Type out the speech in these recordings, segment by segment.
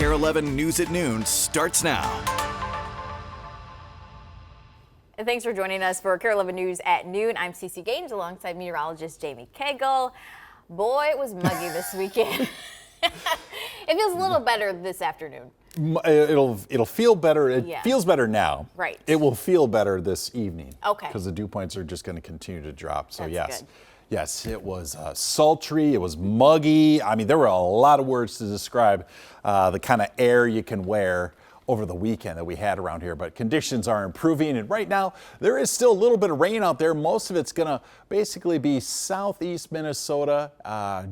KARE 11 News at Noon starts now. Thanks for joining us for KARE 11 News at Noon. I'm Cece Gaines alongside meteorologist Jamie Cagle. Boy, it was muggy this weekend. It feels a little better this afternoon. It'll feel better. It Yeah. feels better now. Right. It will feel better this evening. Okay. Because the dew points are just going to continue to drop. So That's yes. good. Yes, it was sultry, it was muggy. I mean, there were a lot of words to describe the kind of air you can wear over the weekend that we had around here, but conditions are improving, and right now there is still a little bit of rain out there. Most of it's gonna basically be southeast Minnesota,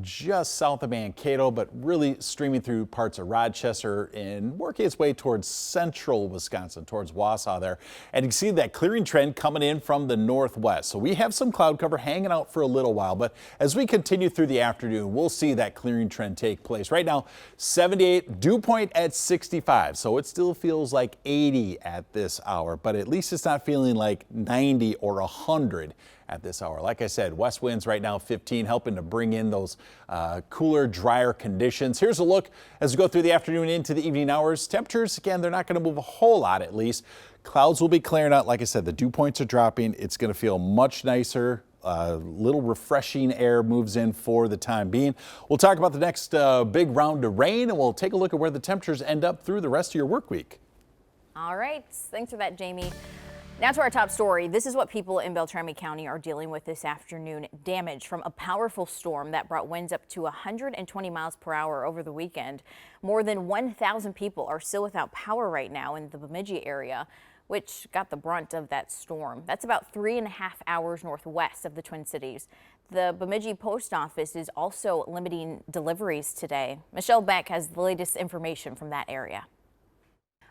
just south of Mankato, but really streaming through parts of Rochester and working its way towards central Wisconsin, towards Wausau there. And you can see that clearing trend coming in from the northwest. So we have some cloud cover hanging out for a little while, but as we continue through the afternoon, we'll see that clearing trend take place. Right now, 78, dew point at 65, so it still feels like 80 at this hour, but at least it's not feeling like 90 or 100 at this hour. Like I said, west winds right now 15, helping to bring in those cooler, drier conditions. Here's a look as we go through the afternoon into the evening hours. Temperatures, again, they're not going to move a whole lot at least. Clouds will be clearing out. Like I said, the dew points are dropping. It's going to feel much nicer. Little refreshing air moves in for the time being. We'll talk about the next big round of rain, and we'll take a look at where the temperatures end up through the rest of your work week. All right, thanks for that, Jamie. Now to our top story. This is what people in Beltrami County are dealing with this afternoon. Damage from a powerful storm that brought winds up to 120 miles per hour over the weekend. More than 1,000 people are still without power right now in the Bemidji area, which got the brunt of that storm. That's about 3.5 hours northwest of the Twin Cities. The Bemidji Post Office is also limiting deliveries today. Michelle Beck has the latest information from that area.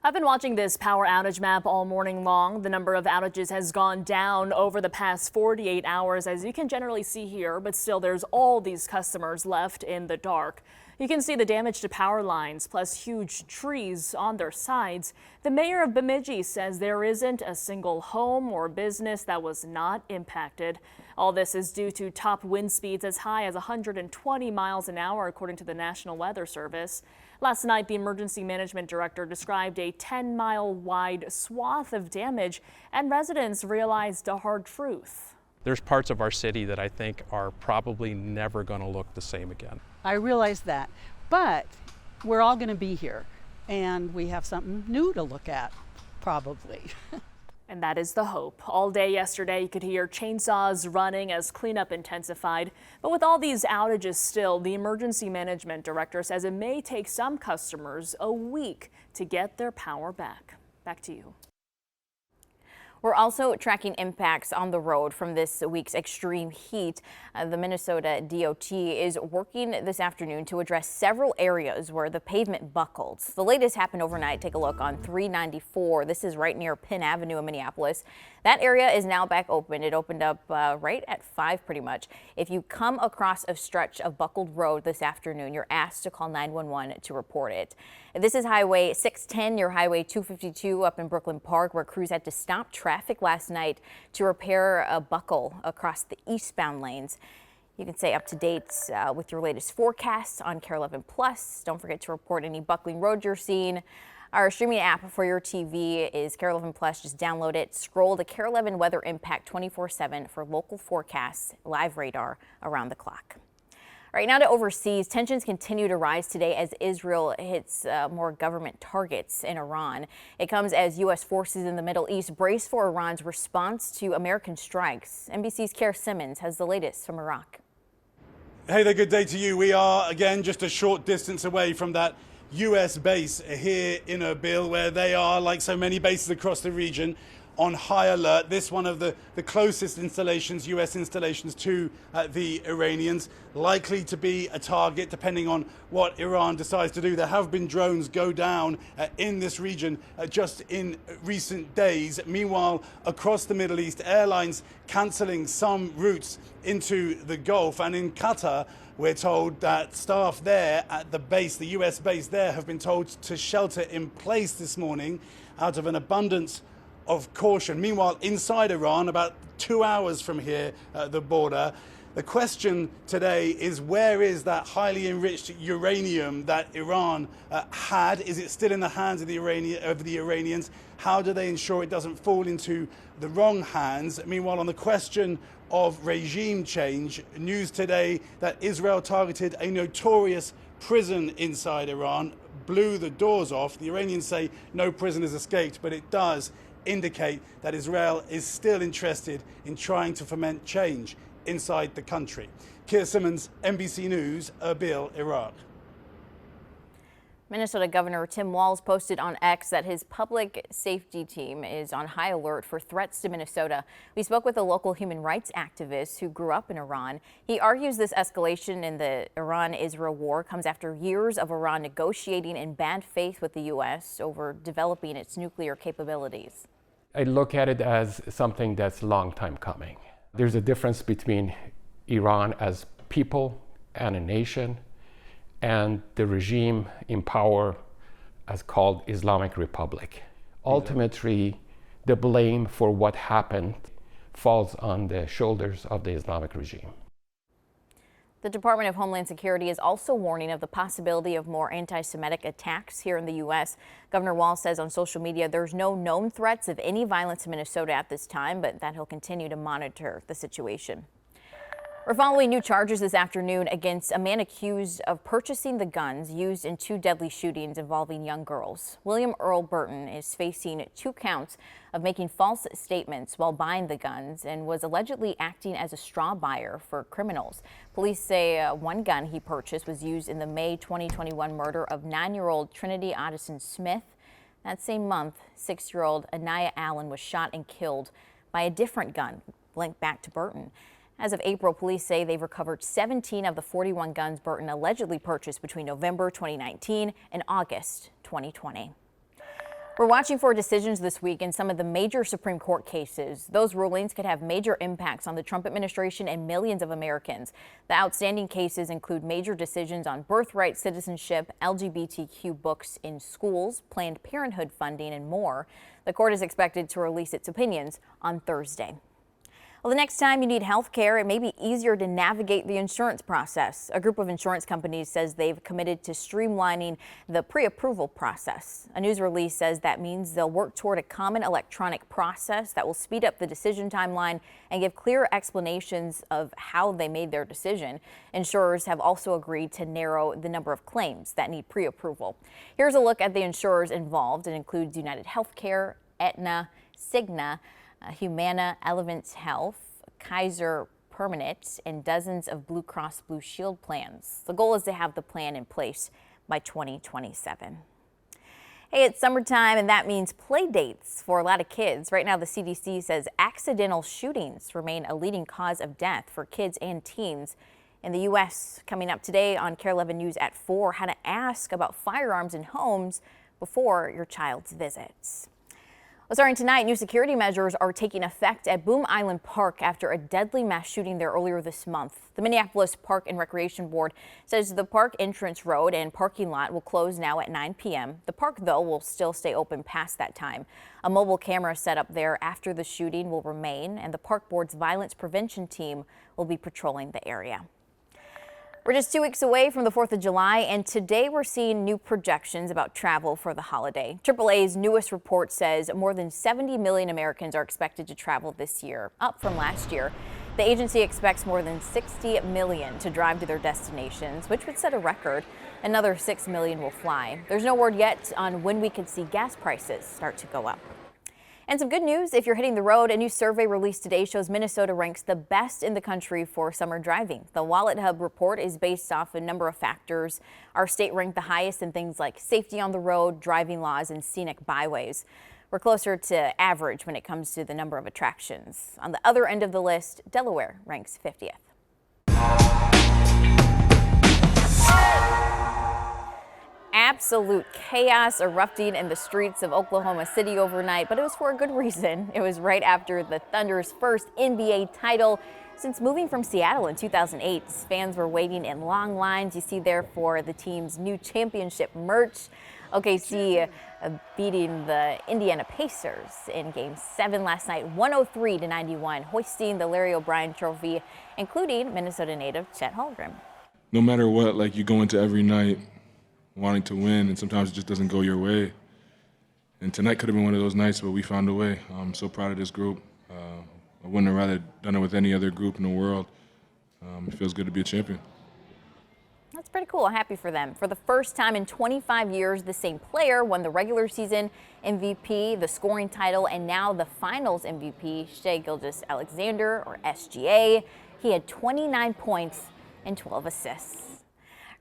I've been watching this power outage map all morning long. The number of outages has gone down over the past 48 hours, as you can generally see here, but still there's all these customers left in the dark. You can see the damage to power lines, plus huge trees on their sides. The mayor of Bemidji says there isn't a single home or business that was not impacted. All this is due to top wind speeds as high as 120 miles an hour, according to the National Weather Service. Last night, the emergency management director described a 10-mile wide swath of damage, and residents realized a hard truth. There's parts of our city that I think are probably never going to look the same again. I realize that, but we're all going to be here, and we have something new to look at, probably. And that is the hope. All day yesterday, you could hear chainsaws running as cleanup intensified. But with all these outages still, the emergency management director says it may take some customers a week to get their power back. Back to you. We're also tracking impacts on the road from this week's extreme heat. The Minnesota DOT is working this afternoon to address several areas where the pavement buckled. The latest happened overnight. Take a look on 394. This is right near Penn Avenue in Minneapolis. That area is now back open. It opened up right at 5 pretty much. If you come across a stretch of buckled road this afternoon, you're asked to call 911 to report it. This is Highway 610 near Highway 252 up in Brooklyn Park, where crews had to stop traffic last night to repair a buckle across the eastbound lanes. You can stay up to date with your latest forecasts on KARE 11 Plus. Don't forget to report any buckling roads you're seeing. Our streaming app for your TV is KARE 11 Plus. Just download it. Scroll to KARE 11 Weather Impact 24/7 for local forecasts, live radar around the clock. All right, now to overseas. Tensions continue to rise today as Israel hits more government targets in Iran. It comes as U.S. forces in the Middle East brace for Iran's response to American strikes. NBC's Kara Simmons has the latest from Iraq. Hey there, good day to you. We are, again, just a short distance away from that U.S. base here in Erbil, where they are, like so many bases across the region, on high alert. This one of the closest installations, U.S. installations to the Iranians, likely to be a target depending on what Iran decides to do. There have been drones go down in this region just in recent days. Meanwhile, across the Middle East, airlines cancelling some routes into the Gulf, and in Qatar, we're told that staff there at the base, the U.S. base there, have been told to shelter in place this morning out of an abundance of caution. Meanwhile, inside Iran, about 2 hours from here, the border, The question today is, where is that highly enriched uranium that Iran had? Is it still in the hands of the Iranians? How do they ensure it doesn't fall into the wrong hands? Meanwhile, on the question of regime change, news today that Israel targeted a notorious prison inside Iran, blew the doors off. The Iranians say no prisoners escaped, but it does indicate that Israel is still interested in trying to foment change inside the country. Keir Simmons, NBC News, Erbil, Iraq. Minnesota Governor Tim Walz posted on X that his public safety team is on high alert for threats to Minnesota. We spoke with a local human rights activist who grew up in Iran. He argues this escalation in the Iran-Israel war comes after years of Iran negotiating in bad faith with the U.S. over developing its nuclear capabilities. I look at it as something that's a long time coming. There's a difference between Iran as people and a nation and the regime in power as called Islamic Republic. Ultimately, the blame for what happened falls on the shoulders of the Islamic regime. The Department of Homeland Security is also warning of the possibility of more anti-Semitic attacks here in the U.S. Governor Walz says on social media there's no known threats of any violence in Minnesota at this time, but that he'll continue to monitor the situation. We're following new charges this afternoon against a man accused of purchasing the guns used in 2 deadly shootings involving young girls. William Earl Burton is facing 2 counts of making false statements while buying the guns and was allegedly acting as a straw buyer for criminals. Police say one gun he purchased was used in the May 2021 murder of 9-year-old Trinity Addison Smith. That same month, 6-year-old Anaya Allen was shot and killed by a different gun linked back to Burton. As of April, police say they've recovered 17 of the 41 guns Burton allegedly purchased between November 2019 and August 2020. We're watching for decisions this week in some of the major Supreme Court cases. Those rulings could have major impacts on the Trump administration and millions of Americans. The outstanding cases include major decisions on birthright citizenship, LGBTQ books in schools, Planned Parenthood funding, and more. The court is expected to release its opinions on Thursday. Well, the next time you need health care, it may be easier to navigate the insurance process. A group of insurance companies says they've committed to streamlining the pre-approval process. A news release says that means they'll work toward a common electronic process that will speed up the decision timeline and give clear explanations of how they made their decision. Insurers have also agreed to narrow the number of claims that need pre-approval. Here's a look at the insurers involved. It includes United Healthcare, Aetna, Cigna, Humana, Elevance Health, Kaiser Permanente, and dozens of Blue Cross Blue Shield plans. The goal is to have the plan in place by 2027. Hey, it's summertime, and that means play dates for a lot of kids. Right now, the CDC says accidental shootings remain a leading cause of death for kids and teens in the U.S. Coming up today on KARE 11 News at 4, how to ask about firearms in homes before your child's visits. Well, starting tonight, new security measures are taking effect at Boom Island Park after a deadly mass shooting there earlier this month. The Minneapolis Park and Recreation Board says the park entrance road and parking lot will close now at 9 p.m. The park, though, will still stay open past that time. A mobile camera set up there after the shooting will remain, and the park board's violence prevention team will be patrolling the area. We're just 2 weeks away from the 4th of July, and today we're seeing new projections about travel for the holiday. AAA's newest report says more than 70 million Americans are expected to travel this year, up from last year. The agency expects more than 60 million to drive to their destinations, which would set a record. Another 6 million will fly. There's no word yet on when we could see gas prices start to go up. And some good news if you're hitting the road. A new survey released today shows Minnesota ranks the best in the country for summer driving. The Wallet Hub report is based off a number of factors. Our state ranked the highest in things like safety on the road, driving laws, and scenic byways. We're closer to average when it comes to the number of attractions. On the other end of the list, Delaware ranks 50th. Absolute chaos erupting in the streets of Oklahoma City overnight, but it was for a good reason. It was right after the Thunder's first NBA title. Since moving from Seattle in 2008, fans were waiting in long lines. You see there for the team's new championship merch. OKC beating the Indiana Pacers in Game 7 last night, 103-91, hoisting the Larry O'Brien Trophy, including Minnesota native Chet Holmgren. No matter what, like, you go into every night wanting to win, and sometimes it just doesn't go your way. And tonight could have been one of those nights, but we found a way. I'm so proud of this group. I wouldn't have rather done it with any other group in the world. It feels good to be a champion. That's pretty cool. Happy for them. For the first time in 25 years, the same player won the regular season MVP, the scoring title, and now the finals MVP, Shai Gilgeous-Alexander, or SGA. He had 29 points and 12 assists.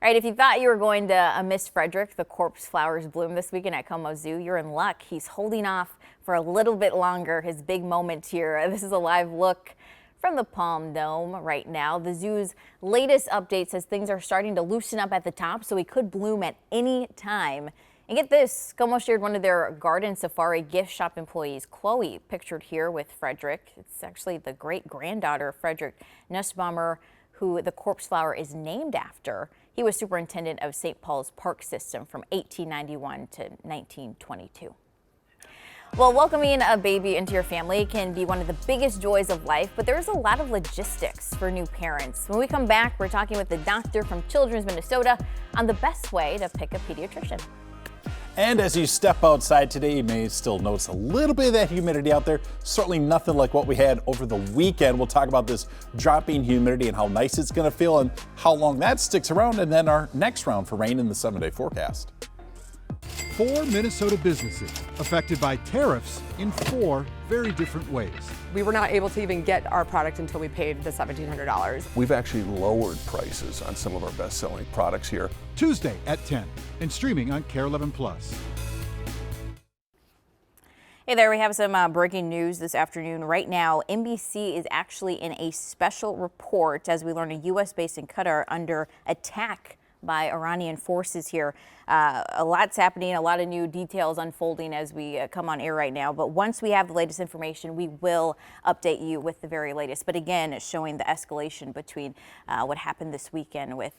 All right, if you thought you were going to miss Frederick, the corpse flowers bloom this weekend at Como Zoo, you're in luck. He's holding off for a little bit longer, his big moment here. This is a live look from the Palm Dome right now. The zoo's latest update says things are starting to loosen up at the top, so he could bloom at any time. And get this, Como shared one of their garden safari gift shop employees, Chloe, pictured here with Frederick. It's actually the great-granddaughter of Frederick Nussbaumer, who the corpse flower is named after. He was superintendent of St. Paul's Park System from 1891 to 1922. Well, welcoming a baby into your family can be one of the biggest joys of life, but there's a lot of logistics for new parents. When we come back, we're talking with the doctor from Children's Minnesota on the best way to pick a pediatrician. And as you step outside today, you may still notice a little bit of that humidity out there. Certainly nothing like what we had over the weekend. We'll talk about this dropping humidity and how nice it's going to feel and how long that sticks around, and then our next round for rain in the 7-day forecast. 4 Minnesota businesses affected by tariffs in 4 very different ways. We were not able to even get our product until we paid the $1,700. We've actually lowered prices on some of our best-selling products here. Tuesday at 10 and streaming on KARE 11 Plus. Hey there, we have some breaking news this afternoon. Right now, NBC is actually in a special report as we learn a U.S. base in Qatar under attack by Iranian forces here. A lot's happening, a lot of new details unfolding as we come on air right now. But once we have the latest information, we will update you with the very latest. But again, it's showing the escalation between what happened this weekend with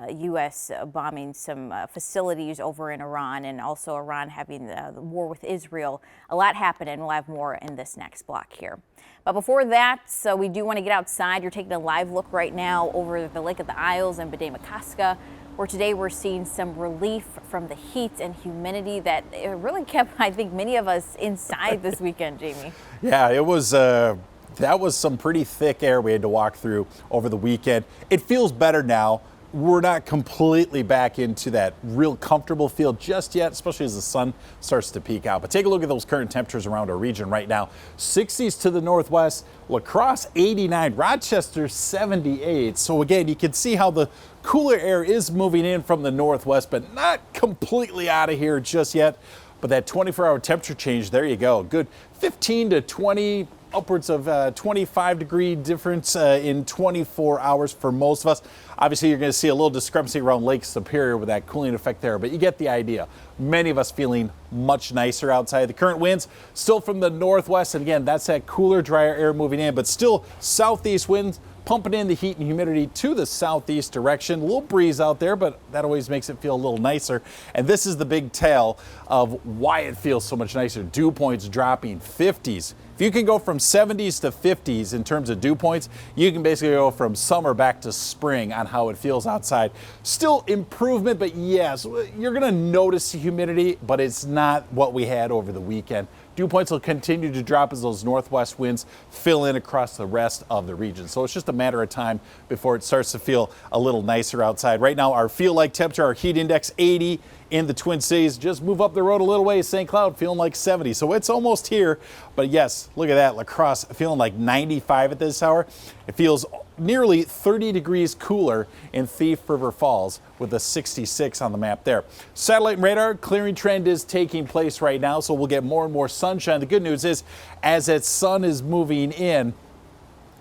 U.S. bombing some facilities over in Iran, and also Iran having the war with Israel. A lot happening. We'll have more in this next block here. But before that, we do want to get outside. You're taking a live look right now over the Lake of the Isles and B'day-Makaska, where today we're seeing some relief from the heat and humidity that it really kept, I think, many of us inside this weekend, Jamie. Yeah, it was, that was some pretty thick air we had to walk through over the weekend. It feels better now. We're not completely back into that real comfortable feel just yet, especially as the sun starts to peek out. But take a look at those current temperatures around our region right now. 60s to the northwest, La Crosse 89, Rochester 78. So again, you can see how the cooler air is moving in from the northwest, but not completely out of here just yet. But that 24-hour temperature change, there you go. Good 15 to 20, upwards of 25-degree difference in 24 hours for most of us. Obviously, you're going to see a little discrepancy around Lake Superior with that cooling effect there, but you get the idea. Many of us feeling much nicer outside. The current winds still from the northwest, and again, that's that cooler, drier air moving in, but still southeast winds pumping in the heat and humidity to the southeast direction. A little breeze out there, but that always makes it feel a little nicer. And this is the big tell of why it feels so much nicer. Dew points dropping 50s. If you can go from 70s to 50s in terms of dew points, you can basically go from summer back to spring on how it feels outside. Still improvement, but yes, you're going to notice the humidity, but it's not what we had over the weekend. Dew points will continue to drop as those northwest winds fill in across the rest of the region. So it's just a matter of time before it starts to feel a little nicer outside. Right now, our feel-like temperature, our heat index 80 in the Twin Cities. Just move up the road a little way, St. Cloud feeling like 70. So it's almost here. But yes, look at that. La Crosse feeling like 95 at this hour. It feels nearly 30 degrees cooler in Thief River Falls with a 66 on the map there. Satellite and radar clearing trend is taking place right now, so we'll get more and more sunshine. The good news is, as that sun is moving in,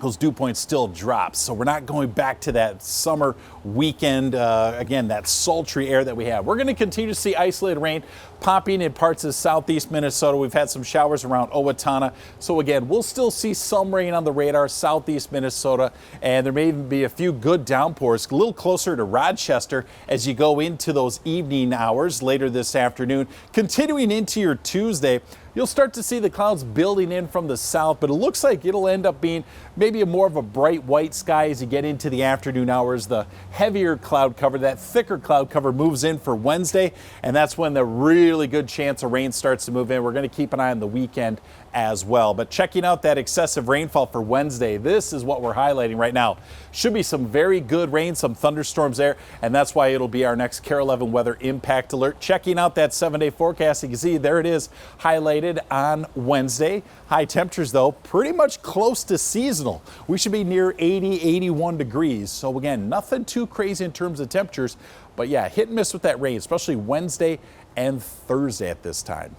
those dew points still drop. So we're not going back to that summer weekend, again, that sultry air that we have. We're going to continue to see isolated rain popping in parts of southeast Minnesota. We've had some showers around Owatonna. So again, we'll still see some rain on the radar, southeast Minnesota, and there may even be a few good downpours a little closer to Rochester as you go into those evening hours later this afternoon. Continuing into your Tuesday, you'll start to see the clouds building in from the south, but it looks like it'll end up being maybe more of a bright white sky as you get into the afternoon hours. The heavier cloud cover, that thicker cloud cover moves in for Wednesday, and that's when the really good chance of rain starts to move in. We're going to keep an eye on the weekend as well. But checking out that excessive rainfall for Wednesday, this is what we're highlighting right now. Should be some very good rain, some thunderstorms there, and that's why it'll be our next KARE 11 weather impact alert. Checking out that 7-day forecast, you can see there it is highlighted on Wednesday. High temperatures, though, pretty much close to seasonal. We should be near 80, 81 degrees. So again, nothing too crazy in terms of temperatures, but yeah, hit and miss with that rain, especially Wednesday and Thursday at this time.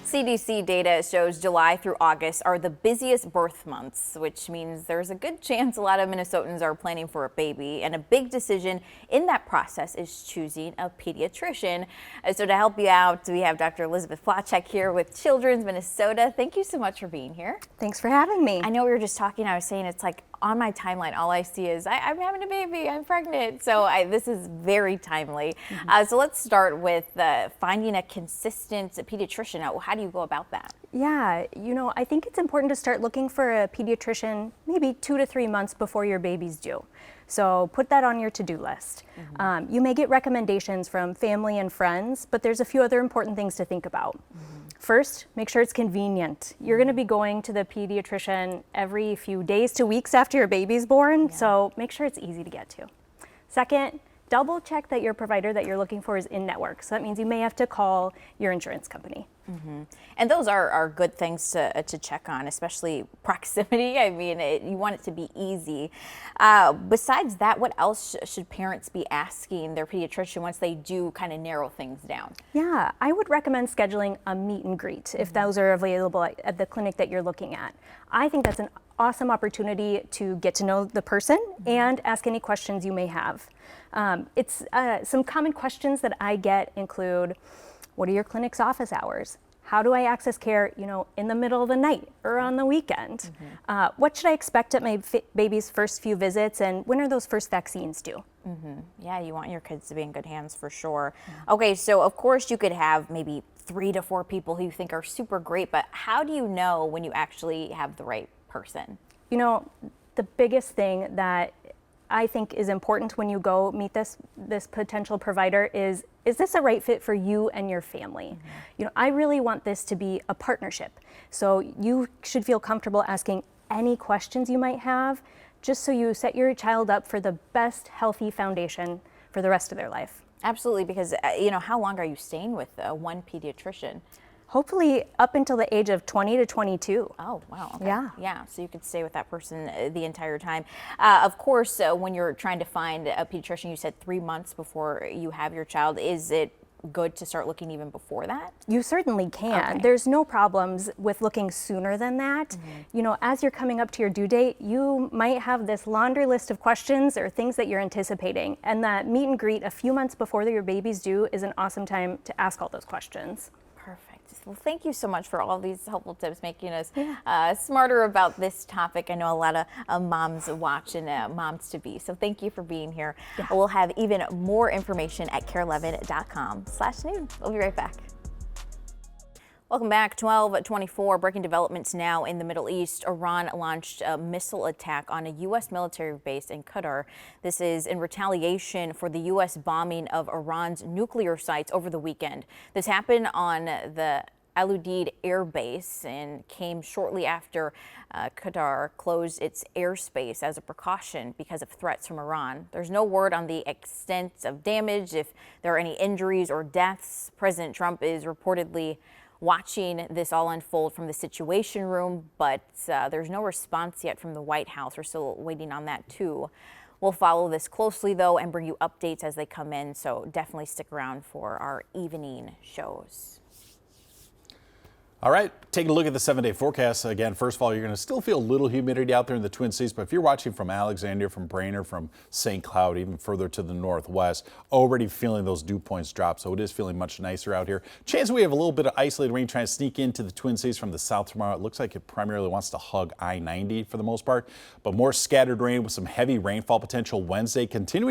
CDC data shows July through August are the busiest birth months, which means there's a good chance a lot of Minnesotans are planning for a baby. And a big decision in that process is choosing a pediatrician. So to help you out, we have Dr. Elizabeth Flacek here with Children's Minnesota. Thank you so much for being here. Thanks for having me. I know we were just talking, I was saying it's like on my timeline, all I see is I'm having a baby, I'm pregnant. So this is very timely. So let's start with finding a consistent pediatrician. How do you go about that? Yeah, you know, I think it's important to start looking for a pediatrician maybe 2 to 3 months before your baby's due. So put that on your to-do list. You may get recommendations from family and friends, but there's a few other important things to think about. First, make sure it's convenient. You're going to be going to the pediatrician every few days to weeks after your baby's born, so make sure it's easy to get to. Second, double check that your provider that you're looking for is in network. So that means you may have to call your insurance company. And those are good things to check on, especially proximity. I mean, you want it to be easy. Besides that, what else should parents be asking their pediatrician once they do kind of narrow things down? Yeah, I would recommend scheduling a meet and greet if those are available at the clinic that you're looking at. I think that's an awesome opportunity to get to know the person and ask any questions you may have. Some common questions that I get include, what are your clinic's office hours? How do I access care, in the middle of the night or on the weekend? What should I expect at my baby's first few visits, and when are those first vaccines due? Yeah, you want your kids to be in good hands for sure. Okay, so of course you could have maybe 3 to 4 people who you think are super great, but how do you know when you actually have the right person? You know, the biggest thing that I think is important when you go meet this potential provider is this a right fit for you and your family? I really want this to be a partnership. So you should feel comfortable asking any questions you might have, just so you set your child up for the best healthy foundation for the rest of their life. Absolutely, because how long are you staying with one pediatrician? Hopefully up until the age of 20 to 22. Oh, wow. Okay. Yeah. So you could stay with that person the entire time. Of course, when you're trying to find a pediatrician, you said 3 months before you have your child. Is it good to start looking even before that? You certainly can. Okay. There's no problems with looking sooner than that. As you're coming up to your due date, you might have this laundry list of questions or things that you're anticipating. And that meet and greet a few months before your baby's due is an awesome time to ask all those questions. Perfect. Well, thank you so much for all these helpful tips, making us smarter about this topic. I know a lot of moms watch and moms-to-be, so thank you for being here. Yeah. We'll have even more information at kare11.com/noon. We'll be right back. Welcome back. 12:24. Breaking developments now in the Middle East. Iran launched a missile attack on a U.S. military base in Qatar. This is in retaliation for the U.S. bombing of Iran's nuclear sites over the weekend. This happened on the Al Udeid Air Base and came shortly after Qatar closed its airspace as a precaution because of threats from Iran. There's no word on the extent of damage, if there are any injuries or deaths. President Trump is reportedly watching this all unfold from the Situation Room, but there's no response yet from the White House. We're still waiting on that too. We'll follow this closely though and bring you updates as they come in, so definitely stick around for our evening shows. All right, taking a look at the 7-day forecast. Again, first of all, you're going to still feel a little humidity out there in the Twin Cities, but if you're watching from Alexandria, from Brainerd, from St. Cloud, even further to the northwest, already feeling those dew points drop, so it is feeling much nicer out here. Chance we have a little bit of isolated rain trying to sneak into the Twin Cities from the south tomorrow. It looks like it primarily wants to hug I-90 for the most part, but more scattered rain with some heavy rainfall potential Wednesday, continuing